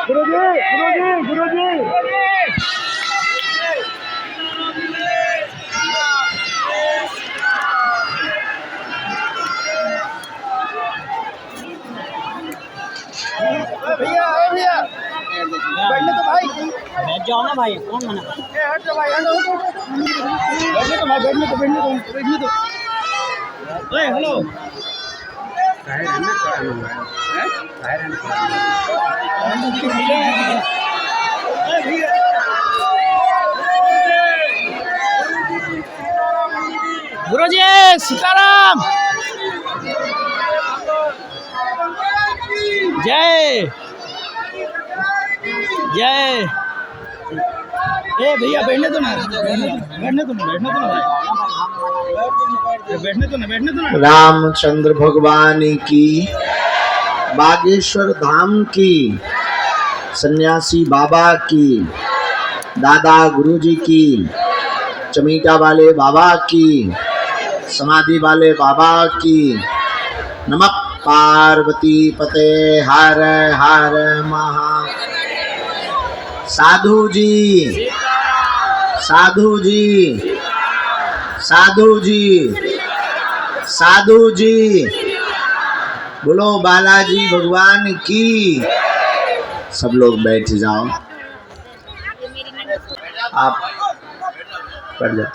गुरुजी भैया भैया बैठने तो भाई बैठ जाओ ना भाई कौन मना हट जाओ भाई बैठने तो भाई बैठने तो ओए हेलो गुरुजी सीताराम जय जय। ए भैया बैठने तो ना रामचंद्र भगवान की, बागेश्वर धाम की, सन्यासी बाबा की, दादा गुरुजी की, चमीटा वाले बाबा की, समाधि वाले बाबा की। नमः पार्वती पते हर हर महा। साधु जी साधु जी साधु जी साधु जी, बोलो बालाजी भगवान की। सब लोग बैठ जाओ, आप बैठ जाओ।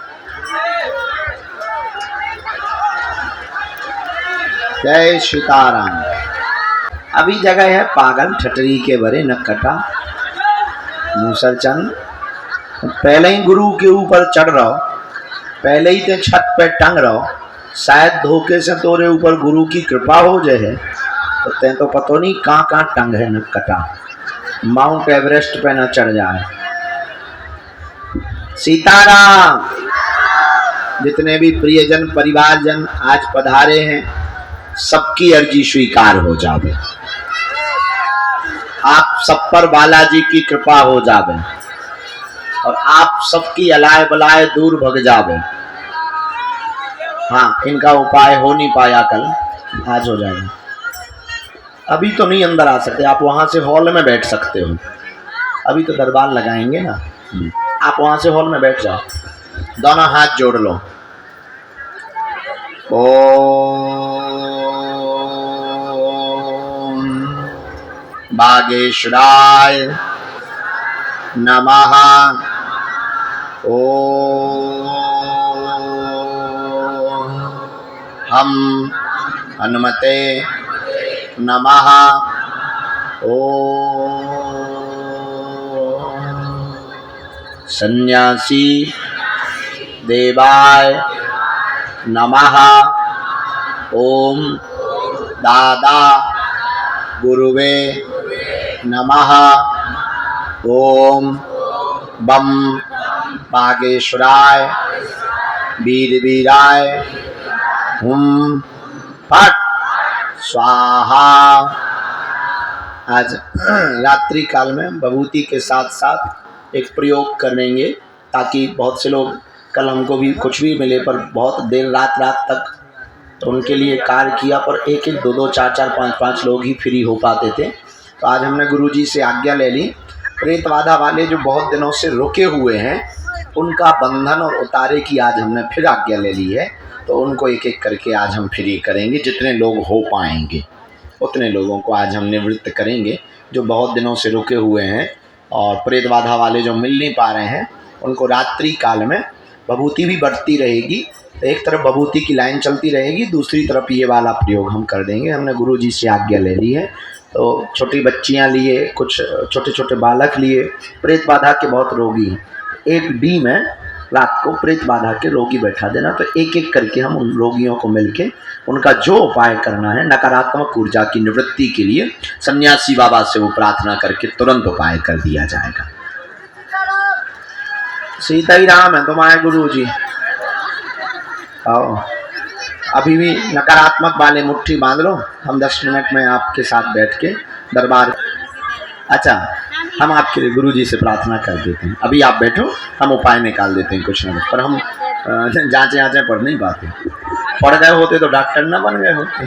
जय सीताराम। अभी जगह है पागल ठटरी के बरे नक्कटा मूसलचंद। पहले ही गुरु के ऊपर चढ़ रहो, पहले ही ते छत पे टंग रहो, शायद धोखे से तोरे ऊपर गुरु की कृपा हो जाए। तो ते तो पतो नहीं कहाँ टंग है नक्कटा, माउंट एवरेस्ट पे न चढ़ जाए। सीताराम। जितने भी प्रियजन परिवारजन आज पधारे हैं, सबकी अर्जी स्वीकार हो जावे। आप सब पर बालाजी की कृपा हो जावे और आप सबकी अलाय बलाय दूर भग जावे। हाँ, इनका उपाय हो नहीं पाया कल, आज हो जाएगा। अभी तो नहीं अंदर आ सकते, आप वहां से हॉल में बैठ सकते हो। अभी तो दरबार लगाएंगे ना, आप वहां से हॉल में बैठ जाओ, दोनों हाथ जोड़ लो। बागेश्वराय नमः। ओम हम हनुमते नमः। ओम सन्यासी देवाय नमः। ओम दादा गुरुवे नमः। ओम बम बागेश्वराय वीर वीराय हुम फट स्वाहा। आज रात्रि काल में विभूति के साथ साथ एक प्रयोग करेंगे, ताकि बहुत से लोग, कल हमको भी कुछ भी मिले पर बहुत देर रात तक तो उनके लिए कार्य किया, पर एक दो दो चार चार पाँच पाँच लोग ही फ्री हो पाते थे। तो आज हमने गुरुजी से आज्ञा ले ली। प्रेत बाधा वाले जो बहुत दिनों से रुके हुए हैं, उनका बंधन और उतारे की आज हमने फिर आज्ञा ले ली है। तो उनको एक एक करके आज हम फ्री करेंगे। जितने लोग हो पाएंगे उतने लोगों को आज हम निवृत्त करेंगे, जो बहुत दिनों से रुके हुए हैं। और प्रेत बाधा वाले जो मिल नहीं पा रहे हैं, उनको रात्रि काल में विभूति भी बढ़ती रहेगी। एक तरफ विभूति की लाइन चलती रहेगी, दूसरी तरफ ये वाला प्रयोग हम कर देंगे। हमने गुरुजी से आज्ञा ले ली है। तो छोटी बच्चियां लिए, कुछ छोटे छोटे बालक लिए, प्रेत बाधा के बहुत रोगी हैं। एक डी में रात को प्रेत बाधा के रोगी बैठा देना। तो एक एक करके हम उन रोगियों को मिलके उनका जो उपाय करना है नकारात्मक ऊर्जा की निवृत्ति के लिए, सन्यासी बाबा से वो प्रार्थना करके तुरंत उपाय कर दिया जाएगा। सीता ही राम है तुम्हारे गुरु जी। आओ, अभी भी नकारात्मक वाले मुट्ठी बांध लो, हम 10 मिनट में आपके साथ बैठ के दरबार। अच्छा, हम आपके लिए गुरुजी से प्रार्थना कर देते हैं। अभी आप बैठो, हम उपाय निकाल देते हैं कुछ न कुछ। पर हम जांचे पढ़ नहीं पाते। पढ़ गए होते तो डॉक्टर ना बन गए होते।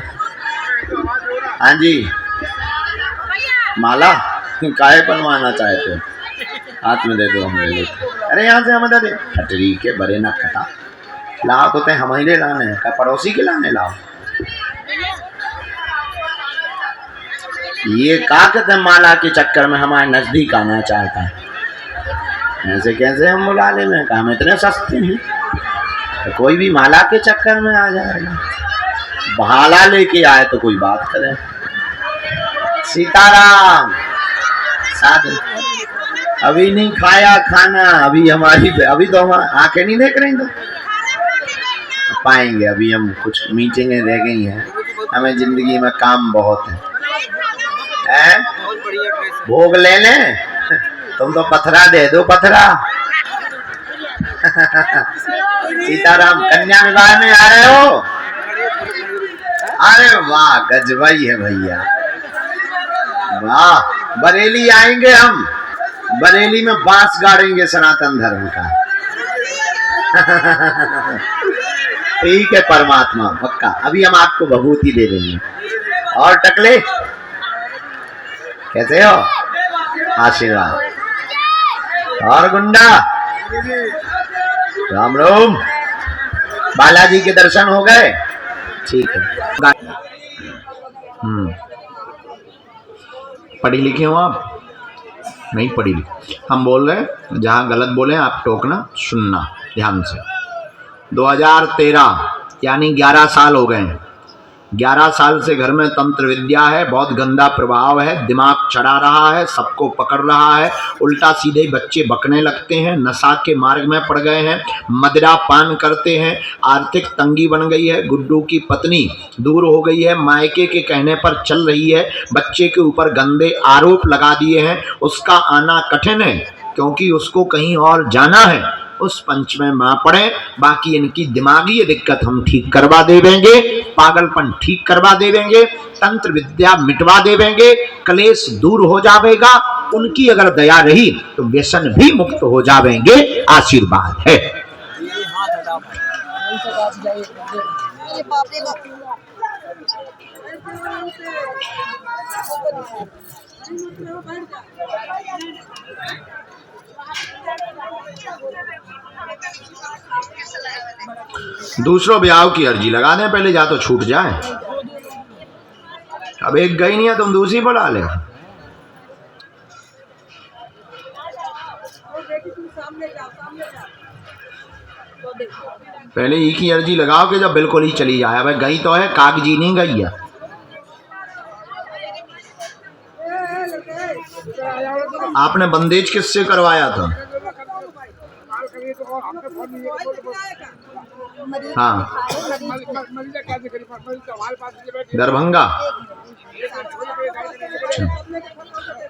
हाँ जी, माला काहे बनवाना चाहते हो? हाथ में दे दो, हम ले लेते। अरे यहाँ से हम दे दे खटरी के बरे ना खटा लाओ तो ते हमारे लाने हैं क्या पड़ोसी के लाने लाओ? ये का कहते माला के चक्कर में हमारे नजदीक आना चाहता है। ऐसे कैसे हम बुला ले में हम इतने सस्ते हैं तो कोई भी माला के चक्कर में आ जाएगा। भाला लेके आए तो कोई बात करे। सीताराम साधु अभी नहीं खाया खाना, अभी अभी तो हम आंखें नहीं देख रही तो पाएंगे। अभी हम कुछ मीटिंगें रह गई हैं, हमें जिंदगी में काम बहुत है। भोग ले लें तुम तो पथरा दे दो पथरा। सीताराम कन्या विवाह में आ रहे हो? अरे वाह गजबाई है भैया, वाह। बरेली आएंगे हम, बरेली में बांस गाड़ेंगे सनातन धर्म का। ठीक है परमात्मा पक्का। अभी हम आपको भभूति दे देंगे। और टकले कैसे हो? आशीर्वाद। और गुंडा राम राम। बालाजी के दर्शन हो गए? ठीक है। पढ़ी लिखी हो आप? नहीं पढ़ी लिखी। हम बोल रहे हैं जहाँ गलत बोले आप टोकना सुनना ध्यान से। 2013 यानी 11 साल हो गए हैं। 11 साल से घर में तंत्र विद्या है, बहुत गंदा प्रभाव है, दिमाग चढ़ा रहा है, सबको पकड़ रहा है, उल्टा सीधे बच्चे बकने लगते हैं, नशा के मार्ग में पड़ गए हैं, मदिरा पान करते हैं, आर्थिक तंगी बन गई है, गुड्डू की पत्नी दूर हो गई है, मायके के कहने पर चल रही है, बच्चे के ऊपर गंदे आरोप लगा दिए हैं, उसका आना कठिन है क्योंकि उसको कहीं और जाना है। उस पंच में मां पड़े, बाकी इनकी दिमागी दिक्कत हम ठीक करवा देंगे, पागलपन ठीक करवा देंगे, तंत्र विद्या मिटवा देंगे, कलेश दूर हो जाएगा। उनकी अगर दया रही तो व्यसन भी मुक्त हो जाएंगे। आशीर्वाद है। दूसरों ब्याह की अर्जी लगा दें पहले, जा तो छूट जाए। अब एक गई नहीं है तुम दूसरी बुला ले। पहले एक ही अर्जी लगाओ कि जब बिल्कुल ही चली जाए। भाई गई तो है, कागजी नहीं गई है। आपने बंदेज किससे करवाया था? हाँ दरभंगा।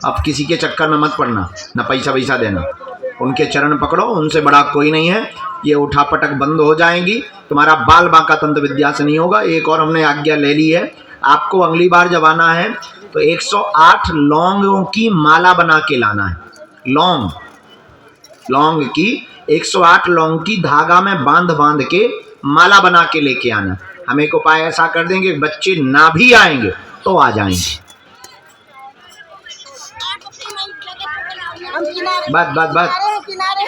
अब किसी के चक्कर में मत पड़ना, ना पैसा वैसा देना। उनके चरण पकड़ो, उनसे बड़ा कोई नहीं है। ये उठापटक बंद हो जाएंगी। तुम्हारा बाल बांका तंत्र विद्या से नहीं होगा। एक और हमने आज्ञा ले ली है, आपको अगली बार जब आना है तो 108 लौंगों की माला बना के लाना है। लौंग की 108 लौंग की धागा में बांध के माला बना के लेके आना। हम एक उपाय ऐसा कर देंगे, बच्चे ना भी आएंगे तो आ जाएंगे। बस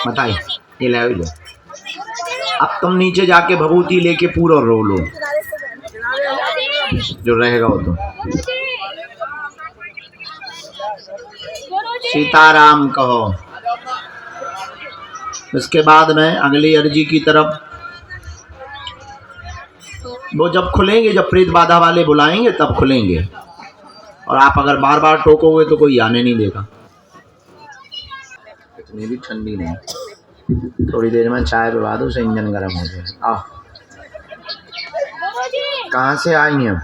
बताइए। ये ले अब तुम नीचे जाके भभूति लेके पूरा रो लो, जो रहेगा वो तो। सीताराम कहो। इसके बाद में अगली अर्जी की तरफ, वो जब खुलेंगे, जब प्रेत बाधा वाले बुलाएंगे तब खुलेंगे। और आप अगर बार बार टोकोगे तो कोई आने नहीं देगा। इतनी भी ठंडी नहीं, थोड़ी देर में चाय पिला दो, से इंजन गर्म हो जाए। आओ। कहाँ से आई हैं?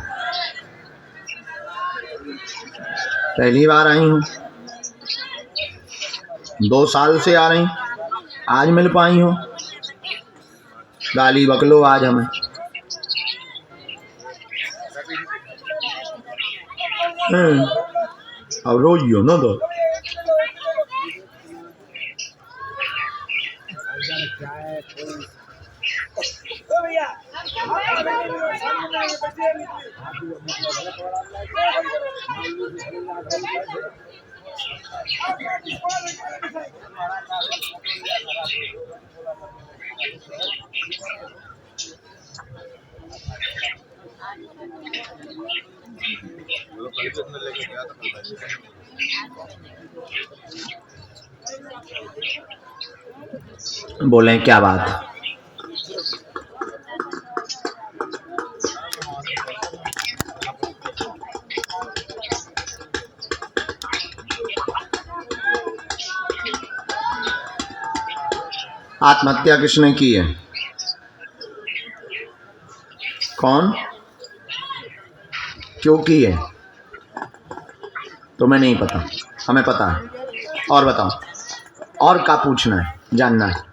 पहली बार आई हूँ। 2 साल से आ रही, आज मिल पाई हो। गाली बकलो आज हमें। अब रोइयो ना तो। बोलें क्या बात है? आत्महत्या किसने की है? कौन? क्यों की है? तुम्हें नहीं पता, हमें पता है। और बताओ, और क्या पूछना है, जानना है?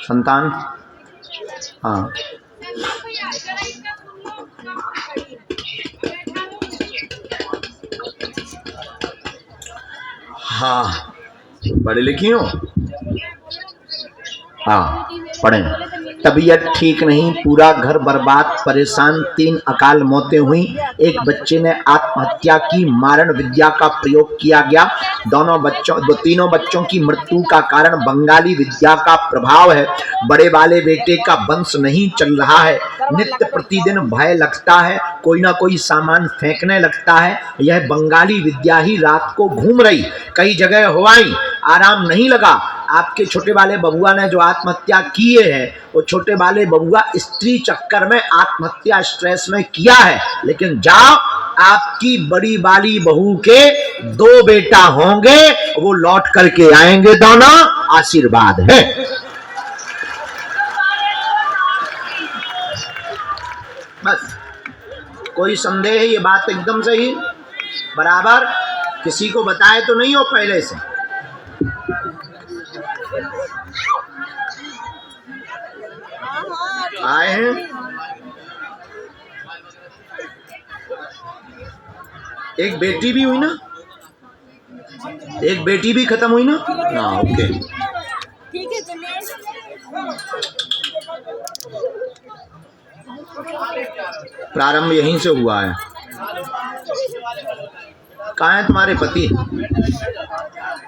संतान? हाँ, हाँ, पढ़े लिखी हो? हाँ, पढ़े। तबीयत ठीक नहीं, पूरा घर बर्बाद, परेशान, 3 अकाल मौतें हुई, एक बच्चे ने आत्महत्या की, मारण विद्या का प्रयोग किया गया। तीनों बच्चों की मृत्यु का कारण बंगाली विद्या का प्रभाव है। बड़े वाले बेटे का वंश नहीं चल रहा है, नित्य प्रतिदिन भय लगता है, कोई ना कोई सामान फेंकने लगता है। यह बंगाली विद्या ही रात को घूम रही, कई जगह हुआई, आराम नहीं लगा। आपके छोटे वाले बबुआ ने जो आत्महत्या किए है, वो छोटे वाले बबुआ स्त्री चक्कर में आत्महत्या स्ट्रेस में किया है। लेकिन जाओ, आपकी बड़ी वाली बहू के 2 बेटा होंगे, वो लौट करके आएंगे, दोनों आशीर्वाद है। बस, कोई संदेह है? ये बात एकदम सही, बराबर। किसी को बताए तो नहीं हो पहले से? आए हैं? एक बेटी भी हुई ना? एक बेटी भी खत्म हुई ना? हाँ, ओके। ठीक है, चलिए। प्रारंभ यहीं से हुआ है। कहाँ है तुम्हारे पति?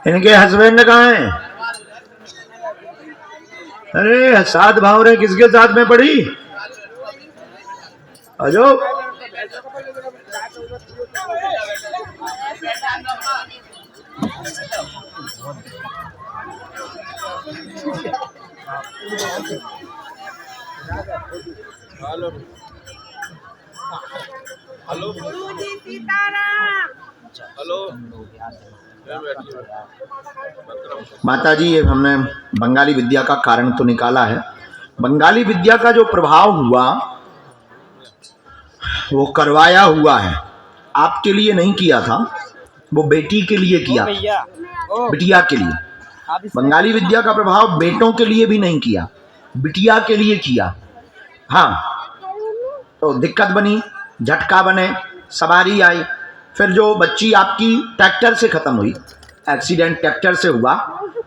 इनके हस्बैंड कहाँ हैं? अरे 7 भावरें किसके साथ में पड़ी? अजो, हेलो हेलो गुरुजी सीताराम। हेलो। माता जी, ये हमने बंगाली विद्या का कारण तो निकाला है। बंगाली विद्या का जो प्रभाव हुआ वो करवाया हुआ है, आपके लिए नहीं किया था, वो बेटी के लिए किया, बिटिया के लिए। बंगाली विद्या का प्रभाव बेटों के लिए भी नहीं किया, बिटिया के लिए किया। हाँ, तो दिक्कत बनी, झटका बने, सवारी आई। फिर जो बच्ची आपकी ट्रैक्टर से खत्म हुई, एक्सीडेंट ट्रैक्टर से हुआ,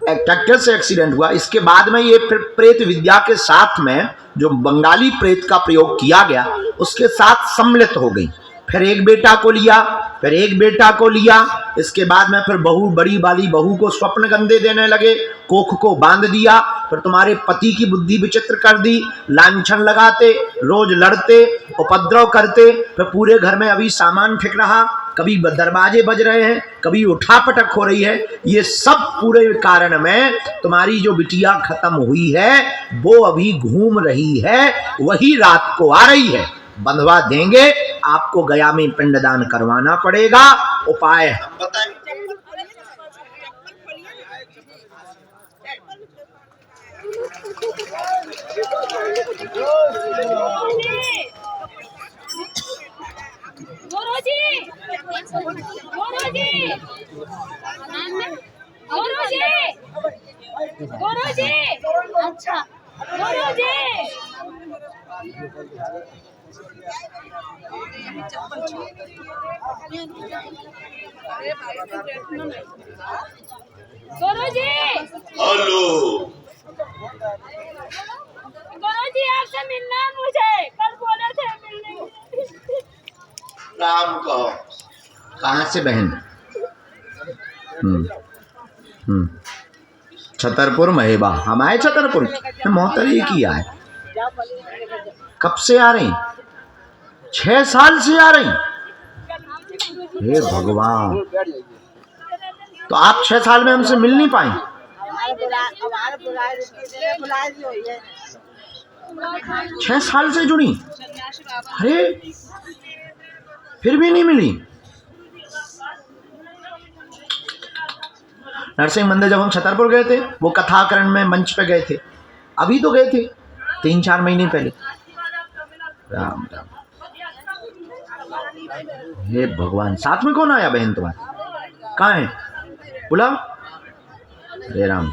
ट्रैक्टर से एक्सीडेंट हुआ। इसके बाद में ये फिर प्रेत विद्या के साथ में जो बंगाली प्रेत का प्रयोग किया गया, उसके साथ सम्मिलित हो गई। फिर एक बेटा को लिया, फिर एक बेटा को लिया। इसके बाद में फिर बहू, बड़ी वाली बहू को स्वप्न गंदे देने लगे, कोख को बांध दिया। फिर तुम्हारे पति की बुद्धि विचित्र कर दी, लांछन लगाते, रोज लड़ते, उपद्रव करते। फिर पूरे घर में अभी सामान फेंक रहा, कभी दरवाजे बज रहे हैं, कभी उठापटक हो रही है। ये सब पूरे कारण में तुम्हारी जो बिटिया खत्म हुई है, वो अभी घूम रही है, वही रात को आ रही है। बंधवा देंगे, आपको गया में पिंडदान करवाना पड़ेगा। उपाय बताएं। गुरुजी, अच्छा गुरुजी। गुरुजी, हेलो गुरुजी। जी आपसे मिलना है मुझे, कल बोले थे मिलने। राम को कहाँ से बहन? छतरपुर महेबा। हम आए छतरपुर, मोहतर ये किया है। कब से आ रही? 6 साल से आ रही। हे भगवान, तो आप 6 साल में हमसे मिल नहीं पाई? 6 साल से जुड़ी, अरे फिर भी नहीं मिली। नरसिंह मंदिर जब हम छतरपुर गए थे, वो कथाकरण में मंच पे गए थे, अभी तो गए थे 3-4 महीने पहले। राम राम, हे भगवान, साथ में कौन आया बहन तुम्हारे? कहाँ है? बुलाओ। हे राम,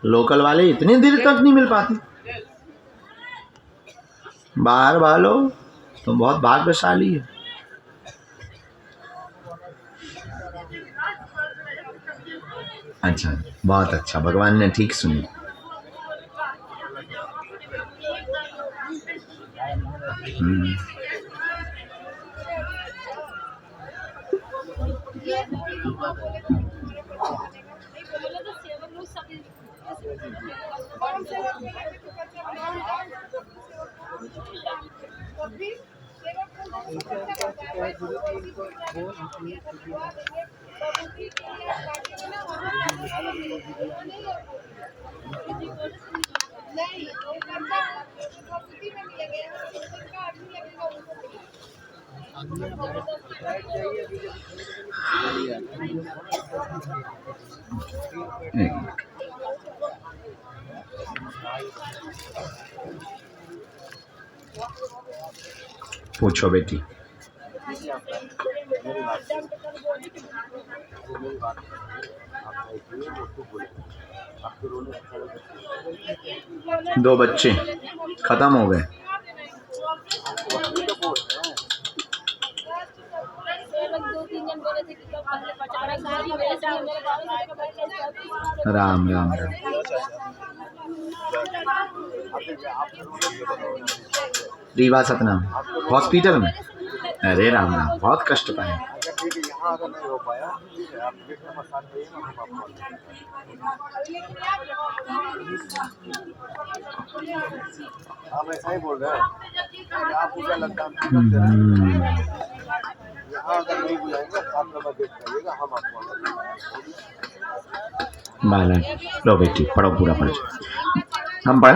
लोकल वाले इतनी देर तक नहीं मिल पाते। बाहर वालो, तुम बहुत भाग्यशाली है। अच्छा, बहुत अच्छा, भगवान ने ठीक सुनी। पूछो बेटी। दो बच्चे खत्म हो गए। राम राम राम। रीवा सतनाम हॉस्पिटल में। अरे राम राम, बहुत कष्ट पाए। आप ऐसा ही बोल रहे हैं, आप पूरा लगता है यहाँ अगर नहीं बुलाएंगे आप लोग वेट करिएगा, हम आपको बाला लो बेटी, पढ़ो पूरा पढ़ो। हम पढ़।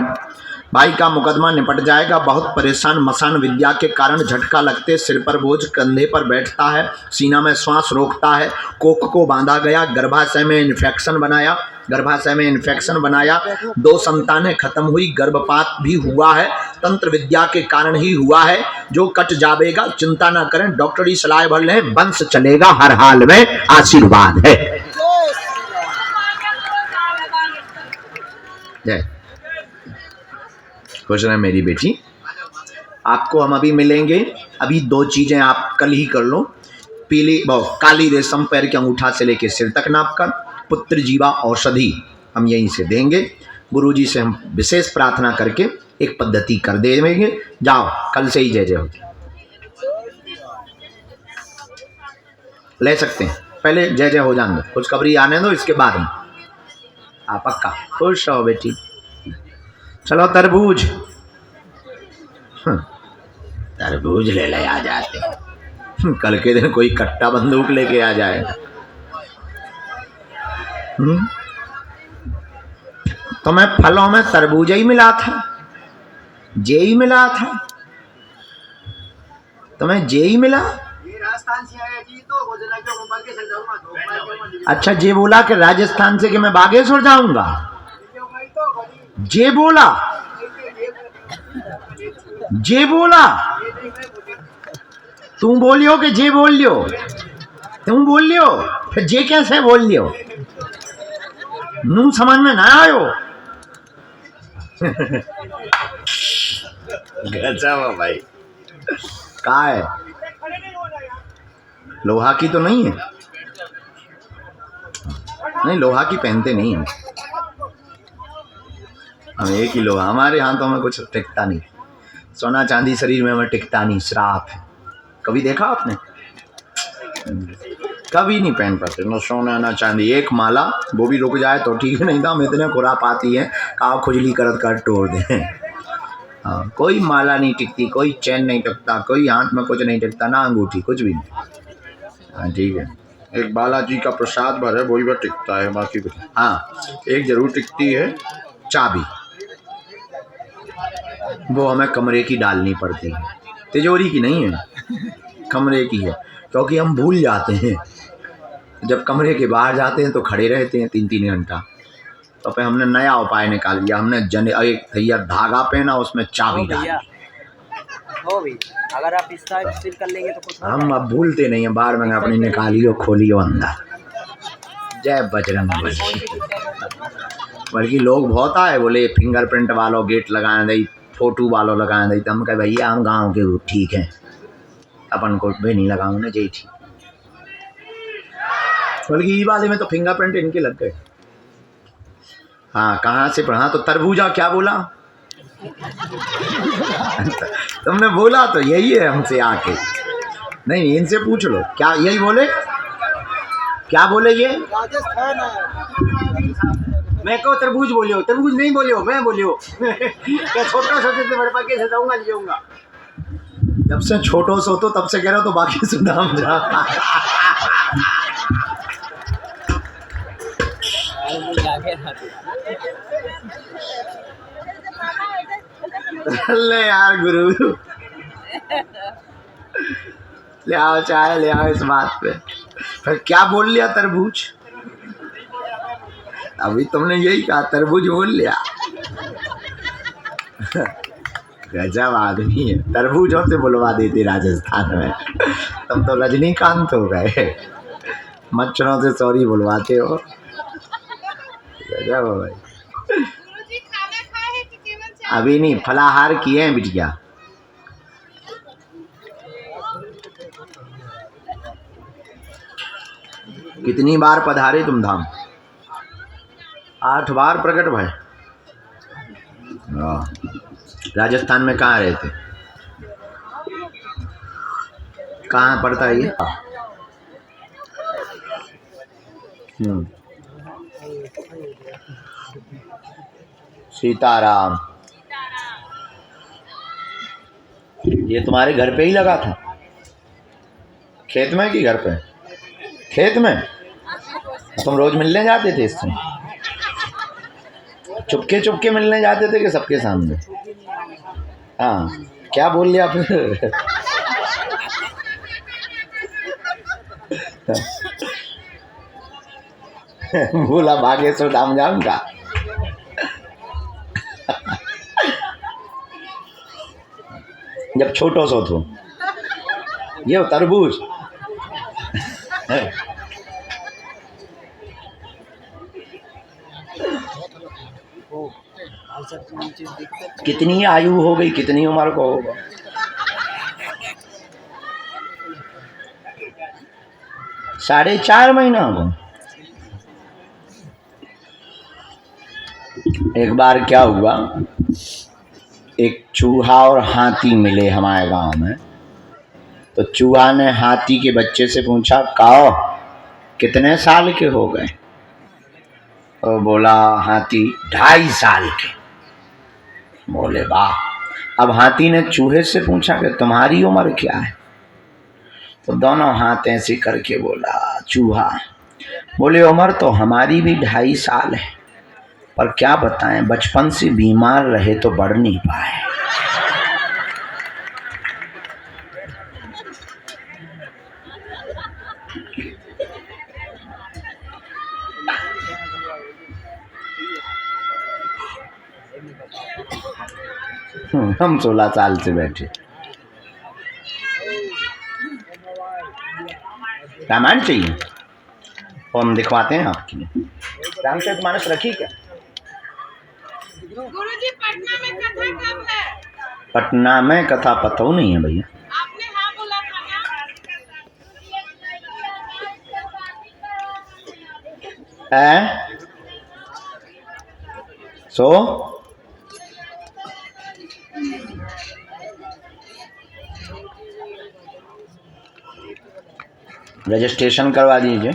भाई का मुकदमा निपट जाएगा। बहुत परेशान, मसान विद्या के कारण झटका लगते, सिर पर बोझ कंधे पर बैठता है, सीना में श्वास रोकता है, कोख को बांधा गया, गर्भाशय में इन्फेक्शन बनाया, 2 संतानें खत्म हुई, गर्भपात भी हुआ है, तंत्र विद्या के कारण ही हुआ है। जो कट जाएगा, चिंता ना करें, डॉक्टरी सलाह भर लें, वंश चलेगा, हर हाल में आशीर्वाद है। जय खुश रहे मेरी बेटी। आपको हम अभी मिलेंगे। अभी 2 चीजें आप कल ही कर लो। काली रेशम पैर के अंगूठा से लेके सिर तक नाप कर, पुत्र जीवा औषधि हम यहीं से देंगे। गुरुजी से हम विशेष प्रार्थना करके एक पद्धति कर देंगे। जाओ, कल से ही जय जय हो ले सकते हैं। पहले जय जय हो जाएंगे, खुशखबरी आने दो, इसके बाद में आप पक्का खुश रहो बेटी। चलो तरबूज, तरबूज ले आ जाते। कल के दिन कोई कट्टा बंदूक लेके आ जाएगा। तो मैं फलों में तरबूज ही मिला था, जे ही मिला था, तुम्हें जे ही मिला। राजस्थान से आया जी, तो बागेश्वर जाऊंगा। अच्छा, जे बोला कि राजस्थान से कि मैं बागेश्वर जाऊंगा, जे बोला, जे बोला। तुम बोलियो कि जे बोल लियो, तुम बोल लियो, फिर जे कैसे बोल लियो? नू समझ में ना आयो। गजब भाई। कहाँ है? लोहा की तो नहीं है? नहीं, लोहा की पहनते नहीं है। हम एक ही लोग, हमारे हाथों में कुछ टिकता नहीं, सोना चांदी शरीर में हमें टिकता नहीं, श्राप है। कभी देखा आपने? कभी नहीं पहन पाते, न सोना न चांदी। एक माला वो भी रुक जाए तो ठीक है, नहीं था हम इतने खुरापाती हैं कहा खुजली करत कर तोड़ दें। हाँ, कोई माला नहीं टिकती, कोई चैन नहीं टिकता, कोई हाथ में कुछ नहीं टिकता, ना अंगूठी, कुछ भी नहीं। हाँ ठीक है, एक बालाजी का प्रसाद भर है वही पर टिकता है, बाकी कुछ। हाँ एक जरूर टिकती है, चाबी। वो हमें कमरे की डालनी पड़ती है, तिजोरी की नहीं है, कमरे की है, क्योंकि हम भूल जाते हैं। जब कमरे के बाहर जाते हैं तो खड़े रहते हैं 3-3 घंटा, तो फिर हमने नया उपाय निकाल लिया। हमने एक भैया धागा पहना, उसमें चाबी डाली। हो भी अगर आप इस साइड सिल कर लेंगे तो कुछ हम अब भूलते नहीं हैं, बाहर में अपनी निकालियो खोलियो अंदर। जय बजरंगबली। बल्कि लोग बहुत आए, बोले फिंगरप्रिंट वालों गेट लगाए दई, फोटो वालों लगाए दई, तो हम कहे भैया हम गाँव के ठीक हैं, अपन को भी नहीं लगाऊँ ना जी ठीक। बल्कि ये वाले में तो फिंगरप्रिंट इनके लग गए। हाँ कहाँ से पढ़ा? तो तरबूजा क्या बोला? तुमने बोला तो यही है हमसे आके, नहीं इनसे पूछ लो, क्या यही बोले? क्या बोले ये? राजस्थान मैं को तरबूज बोलियो, तरबूज नहीं बोलियो, मैं बोलियो। क्या छोटा छोटे से बड़े पाके से जाऊंगा नहीं जाऊंगा। जब से छोटो सो तो तब से कह रहा तो बाकी सुनाम जा। ले यार गुरु, ले आओ चाय ले आओ इस बात पे। फिर क्या बोल लिया? तरबूज। अभी तुमने यही कहा, तरबूज बोल लिया। गजब आदमी है, तरबूजों से बुलवा देते राजस्थान में। तुम तो रजनीकांत हो गए, मच्छरों से सॉरी बुलवाते हो। गजब हो भाई। अभी नहीं, फलाहार किए हैं बिटिया। कितनी बार पधारे तुम धाम? 8 बार प्रकट भाई। राजस्थान में कहाँ रहते? कहाँ पड़ता है ये? सीताराम। ये तुम्हारे घर पे ही लगा था? खेत में कि घर पे? खेत में। तुम रोज मिलने जाते थे इससे? चुपके चुपके मिलने जाते थे कि सबके सामने? हाँ क्या बोल लिया फिर? बोला भागेश्वर धाम जाऊंगा। जब छोटो सो तो ये तरबूज। कितनी आयु हो गई, कितनी उम्र को होगा? साढ़े 4 महीना हो गए। एक बार क्या हुआ, एक चूहा और हाथी मिले हमारे गांव में। तो चूहा ने हाथी के बच्चे से पूछा, काओ कितने साल के हो गए? और बोला हाथी 2.5 साल के। बोले वाह। अब हाथी ने चूहे से पूछा कि तुम्हारी उम्र क्या है? तो दोनों हाथ ऐसे करके बोला चूहा। बोले उम्र तो हमारी भी 2.5 साल है, पर क्या बताएं बचपन से बीमार रहे तो बढ़ नहीं पाए। हम 16 साल से बैठे। रामायण चाहिए और हम दिखवाते हैं आपके लिए। रामचरितमानस रखी क्या? गुरुजी पटना में कथा कब है? पटना में कथा पता नहीं है भैया। आपने हाँ बोला था ना। सो रजिस्ट्रेशन करवा दीजिए।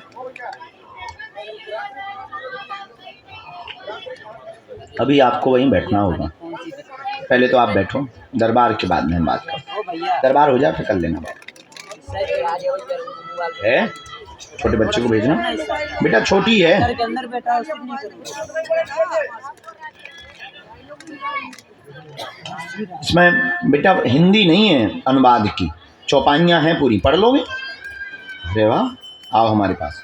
अभी आपको वहीं बैठना होगा, पहले तो आप बैठो, दरबार के बाद में हम बात करें। दरबार हो जाए फिर कर लेना बात है। छोटे बच्चे को भेजना बेटा, छोटी है। इसमें बेटा हिंदी नहीं है, अनुवाद की चौपाइयाँ हैं पूरी, पढ़ लोगे? अरे वाह, आओ हमारे पास।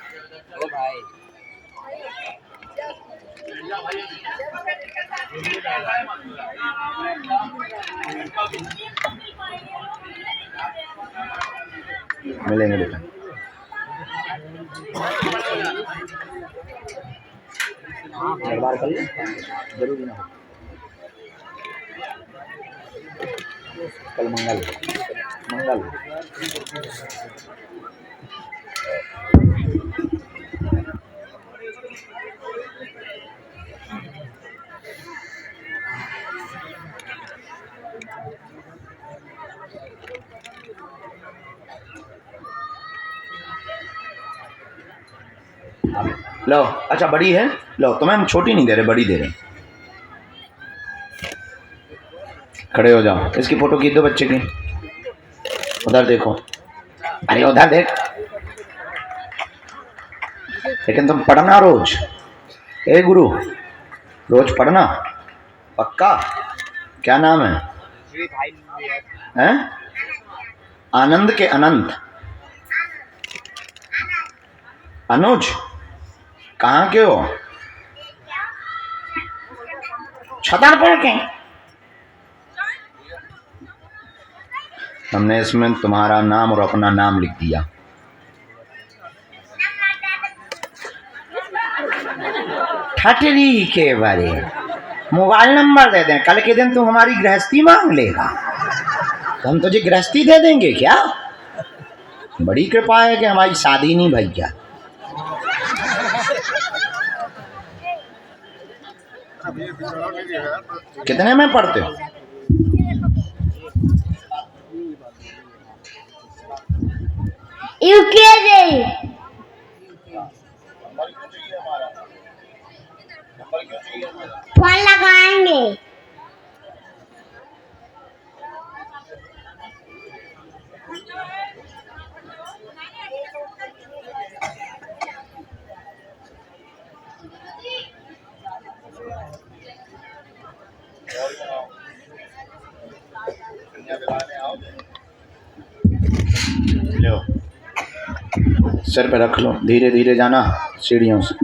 मिलेंगे बेटा। दरबार कर ले, जरूरी ना हो। कल मंगल लो। अच्छा बड़ी है, लो। तुम्हें हम छोटी नहीं दे रहे, बड़ी दे रहे। खड़े हो जाओ। इसकी फोटो खींच दो बच्चे की। उधर देखो, अरे उधर देख। लेकिन तुम पढ़ना रोज, ए गुरु, रोज पढ़ना पक्का। क्या नाम है? हैं? आनंद के अनंत। अनुज, कहाँ के हो? छतरपुर के। हमने इसमें तुम्हारा नाम और अपना नाम लिख दिया। ठटरी के बारे मोबाइल नंबर दे दें, कल के दिन तुम हमारी गृहस्थी मांग लेगा तो हम तुझे गृहस्थी दे देंगे क्या? बड़ी कृपा है कि हमारी शादी नहीं भैया। कितने में पढ़ते हो? यूकेजी। फोन लगाएंगे। लो, सर पे रख लो, धीरे धीरे जाना सीढ़ियों से।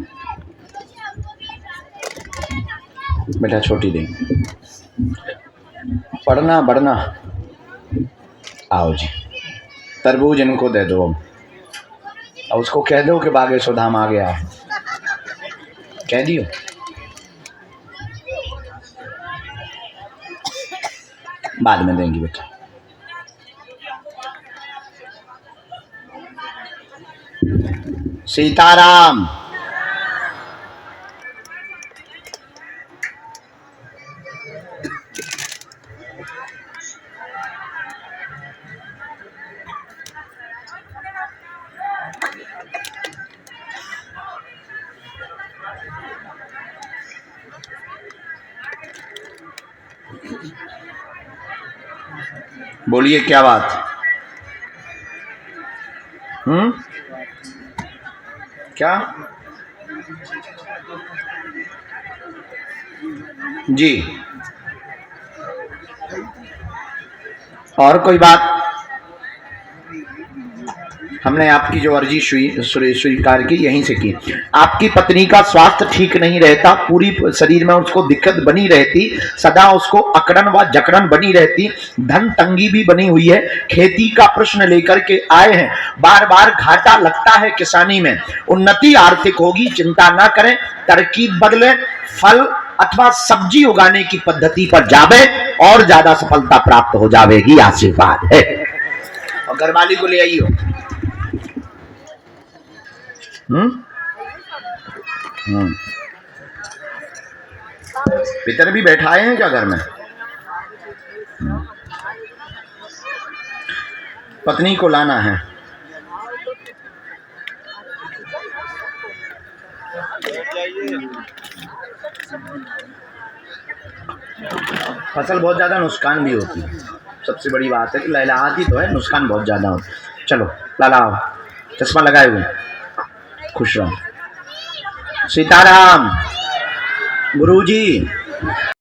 बेटा छोटी दे, पढ़ना बढ़ना। आओ जी, तरबूज इनको दे दो। और उसको कह दो कि बागे सुधाम आ गया है, कह दियो। बाद में देंगी बेटा। सीताराम। बोलिए क्या बात? क्या जी? और कोई बात? हमने आपकी जो अर्जी स्वीकार की यहीं से की। आपकी पत्नी का स्वास्थ्य ठीक नहीं रहता, पूरी शरीर में उसको दिक्कत बनी रहती, सदा उसको अकड़न व जकड़न बनी रहती, धन तंगी भी बनी हुई है। खेती का प्रश्न लेकर के आए हैं, बार बार घाटा लगता है किसानी में। उन्नति आर्थिक होगी, चिंता ना करें, तरकीब बदले, फल अथवा सब्जी उगाने की पद्धति पर जावे और ज्यादा सफलता प्राप्त हो जाएगी। आशीर्वाद है। और घरवाली को ले आइयो। पितर भी बैठाए हैं क्या घर में? पत्नी को लाना है। फसल बहुत ज़्यादा नुकसान भी होती है। सबसे बड़ी बात है कि लहलहाती तो है, नुकसान बहुत ज़्यादा होता है। चलो लाला आओ, चश्मा लगाए हुए, खुश रहो। सीताराम गुरुजी।